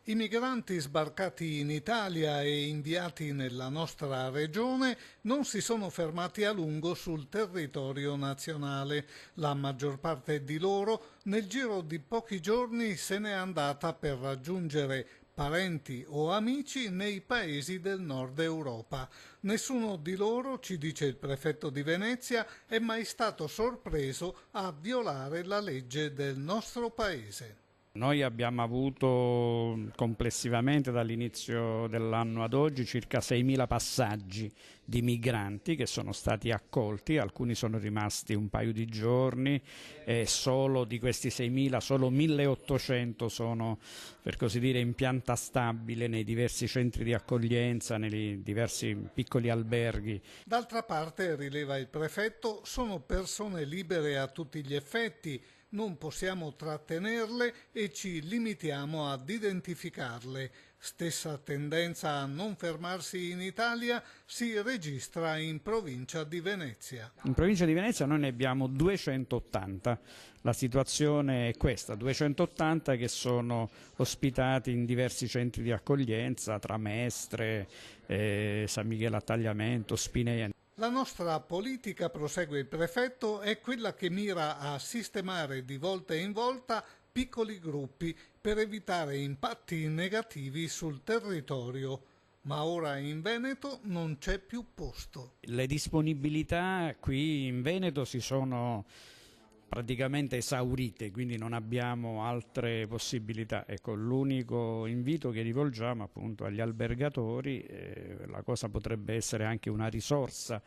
I migranti sbarcati in Italia e inviati nella nostra regione non si sono fermati a lungo sul territorio nazionale. La maggior parte di loro nel giro di pochi giorni se n'è andata per raggiungere parenti o amici nei paesi del nord Europa. Nessuno di loro, ci dice il prefetto di Venezia, è mai stato sorpreso a violare la legge del nostro paese. Noi abbiamo avuto complessivamente dall'inizio dell'anno ad oggi circa 6.000 passaggi di migranti che sono stati accolti, alcuni sono rimasti un paio di giorni e solo di questi 6.000 solo 1.800 sono, per così dire, in pianta stabile nei diversi centri di accoglienza, nei diversi piccoli alberghi. D'altra parte, rileva il prefetto, sono persone libere a tutti gli effetti, non possiamo trattenerle e ci limitiamo ad identificarle. Stessa tendenza a non fermarsi in Italia si registra in provincia di Venezia. In provincia di Venezia noi ne abbiamo 280, la situazione è questa, 280 che sono ospitati in diversi centri di accoglienza tra Mestre, San Michele a Tagliamento, Spinea. La nostra politica, prosegue il prefetto, è quella che mira a sistemare di volta in volta piccoli gruppi per evitare impatti negativi sul territorio. Ma ora in Veneto non c'è più posto. Le disponibilità qui in Veneto si sono praticamente esaurite, quindi non abbiamo altre possibilità. Ecco, l'unico invito che rivolgiamo appunto agli albergatori, la cosa potrebbe essere anche una risorsa